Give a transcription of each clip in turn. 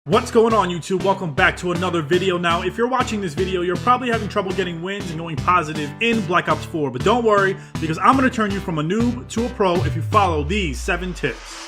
What's going on, YouTube? Welcome back to another video. Now, if you're watching this video, you're probably having trouble getting wins and going positive in Black Ops 4, but don't worry, because I'm going to turn you from a noob to a pro if you follow these 7 tips.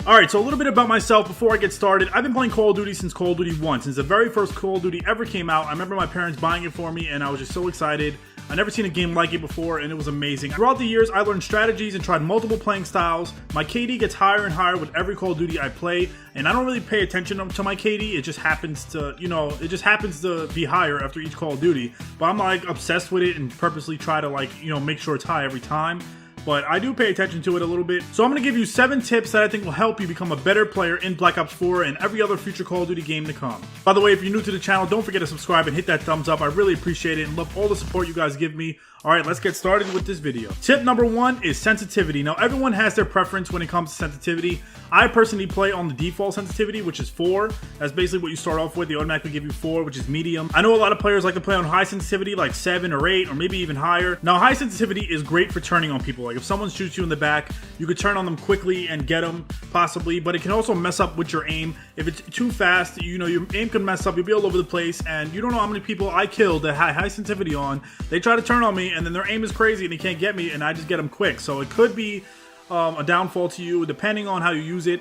Alright, so a little bit about myself before I get started. I've been playing Call of Duty since Call of Duty 1. Since the very first Call of Duty ever came out, I remember my parents buying it for me and I was just so excited. I'd never seen a game like it before and it was amazing. Throughout the years, I learned strategies and tried multiple playing styles. My KD gets higher and higher with every Call of Duty I play, and I don't really pay attention to my KD. It just happens to, be higher after each Call of Duty. But I'm like obsessed with it and purposely try to make sure it's high every time. But I do pay attention to it a little bit. So I'm going to give you 7 tips that I think will help you become a better player in Black Ops 4 and every other future Call of Duty game to come. By the way, if you're new to the channel, don't forget to subscribe and hit that thumbs up. I really appreciate it and love all the support you guys give me. Alright, let's get started with this video. Tip number 1 is sensitivity. Now, everyone has their preference when it comes to sensitivity. I personally play on the default sensitivity, which is 4. That's basically what you start off with. They automatically give you 4, which is medium. I know a lot of players like to play on high sensitivity, like 7 or 8, or maybe even higher. Now, high sensitivity is great for turning on people. Like, if someone shoots you in the back, you could turn on them quickly and get them, possibly, but it can also mess up with your aim. If it's too fast, your aim can mess up. You'll be all over the place, and you don't know how many people I killed that had high sensitivity on. They try to turn on me, and then their aim is crazy, and they can't get me, and I just get them quick. So it could be a downfall to you, depending on how you use it.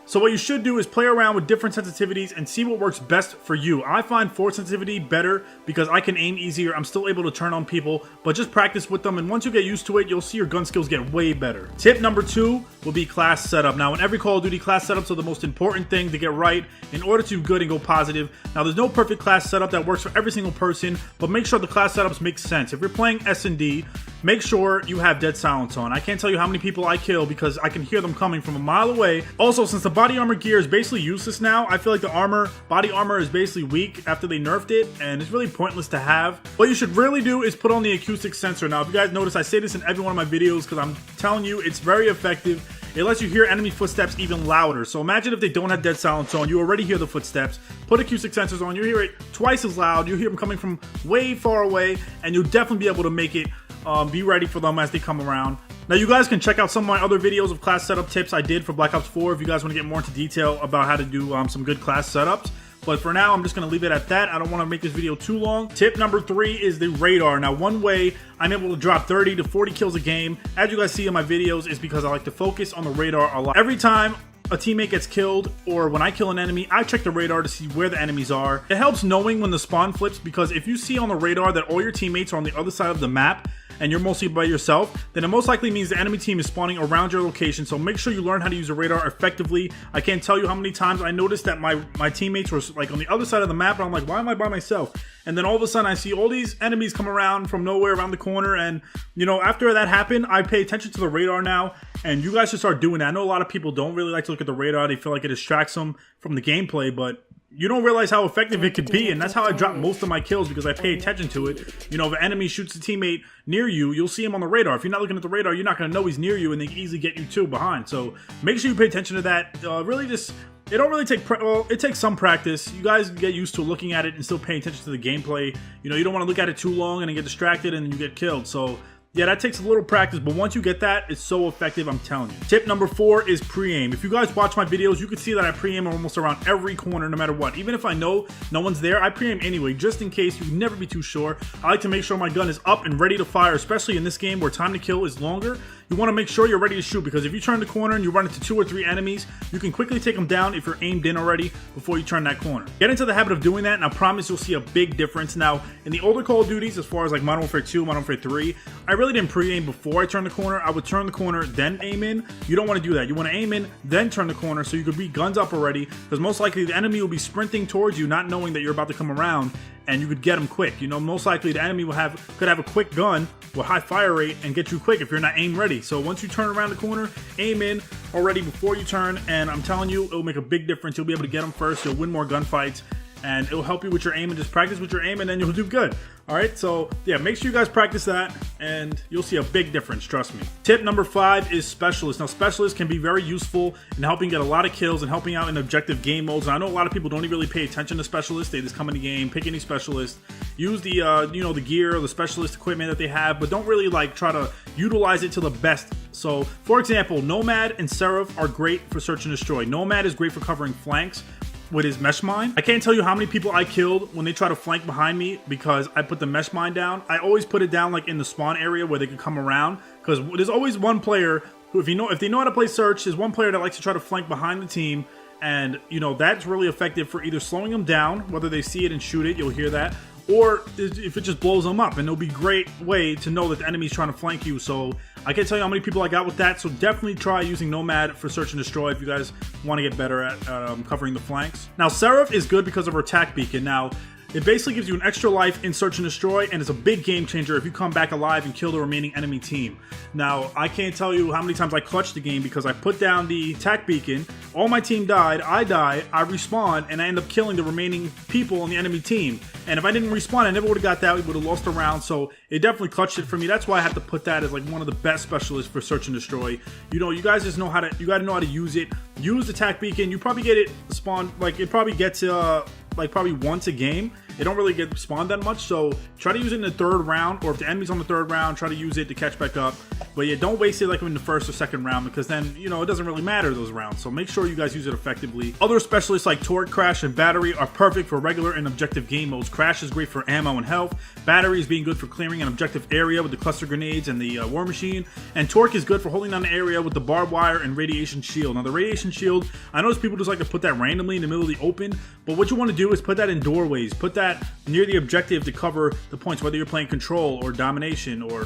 So what you should do is play around with different sensitivities and see what works best for you. I find 4 sensitivity better because I can aim easier. I'm still able to turn on people, but just practice with them, and once you get used to it, you'll see your gun skills get way better. Tip number 2 will be class setup. Now, in every Call of Duty, class setups are the most important thing to get right in order to do good and go positive. Now, there's no perfect class setup that works for every single person, but make sure the class setups make sense. If you're playing S&D, make sure you have dead silence on. I can't tell you how many people I kill because I can hear them coming from a mile away. Also, since the body armor gear is basically useless now, I feel like the body armor is basically weak after they nerfed it, and it's really pointless to have. What you should really do is put on the acoustic sensor. Now, if you guys notice, I say this in every one of my videos because I'm telling you, it's very effective. It lets you hear enemy footsteps even louder. So imagine if they don't have dead silence on, you already hear the footsteps. Put acoustic sensors on, you hear it twice as loud. You hear them coming from way far away, and you'll definitely be able to make it be ready for them as they come around. Now, you guys can check out some of my other videos of class setup tips I did for Black Ops 4 if you guys want to get more into detail about how to do some good class setups. But for now, I'm just going to leave it at that. I don't want to make this video too long. Tip number 3 is the radar. Now, one way I'm able to drop 30 to 40 kills a game, as you guys see in my videos, is because I like to focus on the radar a lot. Every time a teammate gets killed, or when I kill an enemy, I check the radar to see where the enemies are. It helps knowing when the spawn flips, because if you see on the radar that all your teammates are on the other side of the map, and you're mostly by yourself, then it most likely means the enemy team is spawning around your location. So make sure you learn how to use the radar effectively. I can't tell you how many times I noticed that my teammates were like on the other side of the map, and I'm like, why am I by myself? And then all of a sudden I see all these enemies come around from nowhere around the corner, and after that happened, I pay attention to the radar now, and you guys should start doing that. I know a lot of people don't really like to look at the radar. They feel like it distracts them from the gameplay, but you don't realize how effective it could be, and that's how I drop most of my kills, because I pay attention to it. If an enemy shoots a teammate near you, you'll see him on the radar. If you're not looking at the radar, you're not going to know he's near you, and they can easily get you too behind. So make sure you pay attention to that. It don't really take, it takes some practice. You guys get used to looking at it and still paying attention to the gameplay. You don't want to look at it too long and then get distracted and you get killed. So yeah, that takes a little practice, but once you get that, it's so effective, I'm telling you. Tip number 4 is pre-aim. If you guys watch my videos, you can see that I pre-aim almost around every corner, no matter what. Even if I know no one's there, I pre-aim anyway, just in case. You can never be too sure. I like to make sure my gun is up and ready to fire, especially in this game where time to kill is longer. You want to make sure you're ready to shoot, because if you turn the corner and you run into 2 or 3 enemies, you can quickly take them down if you're aimed in already before you turn that corner. Get into the habit of doing that, and I promise you'll see a big difference. Now, in the older Call of Duties, as far as like Modern Warfare 2, Modern Warfare 3, I really didn't pre-aim before I turned the corner. I would turn the corner, then aim in. You don't want to do that. You want to aim in, then turn the corner, so you could be guns up already, because most likely the enemy will be sprinting towards you, not knowing that you're about to come around, and you could get them quick. Most likely the enemy could have a quick gun with high fire rate and get you quick if you're not aim ready. So once you turn around the corner, aim in already before you turn, and I'm telling you, it'll make a big difference. You'll be able to get them first. You'll win more gunfights, and it'll help you with your aim, and just practice with your aim, and then you'll do good. All right, so yeah, make sure you guys practice that, and you'll see a big difference, trust me. Tip number 5 is specialists. Now, specialists can be very useful in helping get a lot of kills and helping out in objective game modes. And I know a lot of people don't even really pay attention to specialists. They just come in the game, pick any specialist, use the the gear, the specialist equipment that they have, but don't really like try to utilize it to the best. So, for example, Nomad and Seraph are great for search and destroy. Nomad is great for covering flanks with his mesh mine. I can't tell you how many people I killed when they try to flank behind me because I put the mesh mine down. I always put it down like in the spawn area where they can come around, because there's always one player who, if they know how to play search, there's one player that likes to try to flank behind the team, and that's really effective for either slowing them down, whether they see it and shoot it, you'll hear that, or if it just blows them up, and it'll be a great way to know that the enemy's trying to flank you. So I can't tell you how many people I got with that, so definitely try using Nomad for search and destroy if you guys want to get better at covering the flanks. Now, Seraph is good because of her attack beacon. Now, it basically gives you an extra life in search and destroy, and it's a big game changer if you come back alive and kill the remaining enemy team. Now, I can't tell you how many times I clutched the game because I put down the attack beacon, all my team died, I die, I respawn, and I end up killing the remaining people on the enemy team. And if I didn't respawn, I never would have got that, we would have lost a round, so it definitely clutched it for me. That's why I had to put that as like one of the best specialists for search and destroy. You guys just know how to, you gotta know how to use it. Use the attack beacon, you probably get it spawned, like it probably gets like probably once a game. It don't really get spawned that much, so try to use it in the 3rd round, or if the enemy's on the 3rd round, try to use it to catch back up. But yeah, don't waste it like in the 1st or 2nd round, because then, it doesn't really matter those rounds. So make sure you guys use it effectively. Other specialists like Torque, Crash, and Battery are perfect for regular and objective game modes. Crash is great for ammo and health. Battery is being good for clearing an objective area with the cluster grenades and the war machine. And Torque is good for holding down the area with the barbed wire and radiation shield. Now, the radiation shield, I notice people just like to put that randomly in the middle of the open, but what you want to do is put that in doorways. Put that near the objective to cover the points, whether you're playing control or domination or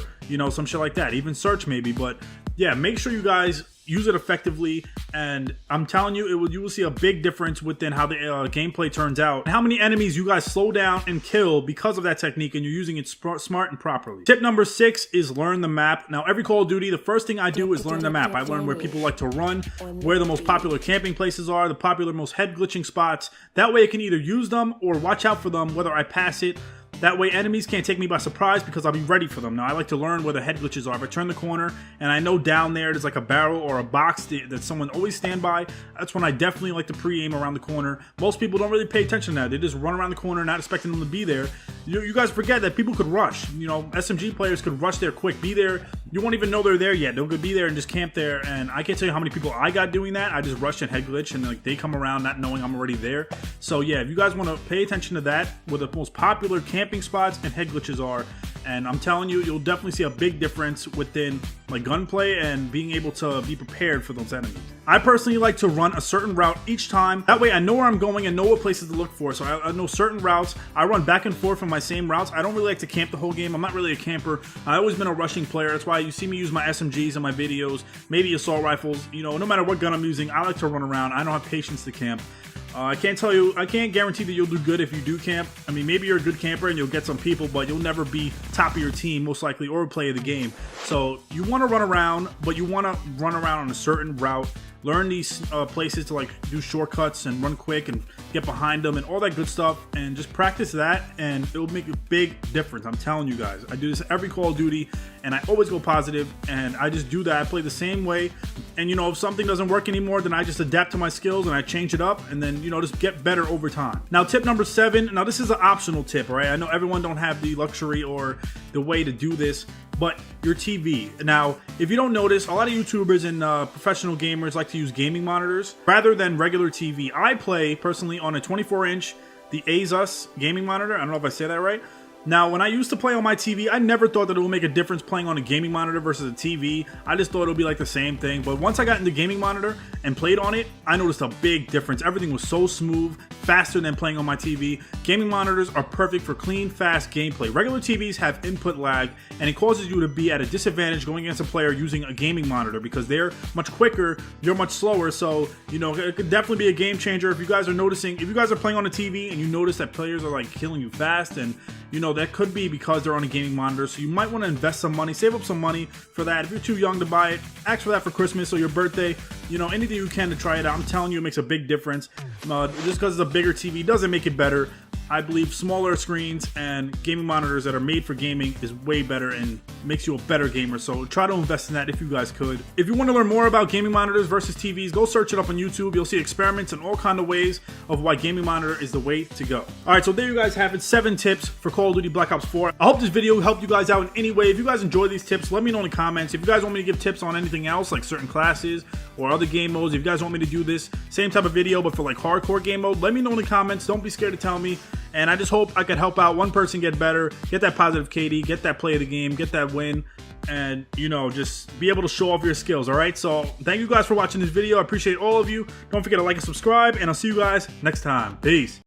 some shit like that, even search maybe. But yeah, make sure you guys use it effectively, and I'm telling you, you will see a big difference within how the gameplay turns out and how many enemies you guys slow down and kill because of that technique, and you're using it smart and properly. Tip number 6 is learn the map. Now, every Call of Duty, the first thing I do is learn the map. I learn where people like to run, where the most popular camping places are, the popular most head glitching spots. That way I can either use them or watch out for them, whether I pass it. That way enemies can't take me by surprise because I'll be ready for them. Now, I like to learn where the head glitches are. If I turn the corner and I know down there there's like a barrel or a box that someone always stand by, that's when I definitely like to pre-aim around the corner. Most people don't really pay attention to that. They just run around the corner not expecting them to be there. You guys forget that people could rush. SMG players could rush there quick, be there. You won't even know they're there yet. They'll be there and just camp there, and I can't tell you how many people I got doing that. I just rush and head glitch, and like they come around not knowing I'm already there. So yeah, if you guys want to pay attention to that, where the most popular camping spots and head glitches are, and I'm telling you, you'll definitely see a big difference within like gunplay and being able to be prepared for those enemies. I personally like to run a certain route each time. That way I know where I'm going and know what places to look for. So I know certain routes. I run back and forth from my same routes. I don't really like to camp the whole game. I'm not really a camper. I've always been a rushing player. That's why you see me use my SMGs in my videos, maybe assault rifles. No matter what gun I'm using, I like to run around. I don't have patience to camp. I can't guarantee that you'll do good if you do camp. I mean, maybe you're a good camper and you'll get some people, but you'll never be top of your team, most likely, or play the game. So you want to run around, but you want to run around on a certain route. Learn these places to like do shortcuts and run quick and get behind them and all that good stuff, and just practice that, and it'll make a big difference. I'm telling you guys, I do this every Call of Duty, and I always go positive, and I just do that. I play the same way, and if something doesn't work anymore, then I just adapt to my skills and I change it up, and then just get better over time. Now, tip number 7. Now, this is an optional tip, right? I know everyone don't have the luxury or the way to do this, but your TV. Now, if you don't notice, a lot of YouTubers and professional gamers like to use gaming monitors rather than regular TV. I play personally on a 24-inch, the Asus gaming monitor. I don't know if I said that right. Now, when I used to play on my TV, I never thought that it would make a difference playing on a gaming monitor versus a TV. I just thought it would be like the same thing. But once I got into gaming monitor and played on it, I noticed a big difference. Everything was so smooth, faster than playing on my TV. Gaming monitors are perfect for clean, fast gameplay. Regular TVs have input lag, and it causes you to be at a disadvantage going against a player using a gaming monitor because they're much quicker, you're much slower. So, it could definitely be a game changer if you guys are noticing. If you guys are playing on a TV and you notice that players are like killing you fast, and that could be because they're on a gaming monitor, so you might want to invest some money, save up some money for that. If you're too young to buy it, ask for that for Christmas or your birthday. You know, anything you can to try it out. I'm telling you, it makes a big difference. Just because it's a bigger TV doesn't make it better. I believe smaller screens and gaming monitors that are made for gaming is way better and makes you a better gamer. So try to invest in that if you guys could. If you want to learn more about gaming monitors versus TVs, go search it up on YouTube. You'll see experiments and all kind of ways of why gaming monitor is the way to go. All right, so there you guys have it. 7 tips for Call of Duty Black Ops 4. I hope this video helped you guys out in any way. If you guys enjoy these tips, let me know in the comments. If you guys want me to give tips on anything else, like certain classes or other game modes, if you guys want me to do this same type of video but for like hardcore game mode, let me know in the comments. Don't be scared to tell me. And I just hope I could help out one person get better, get that positive KD, get that play of the game, get that win, and, you know, just be able to show off your skills, all right? So thank you guys for watching this video. I appreciate all of you. Don't forget to like and subscribe, and I'll see you guys next time. Peace.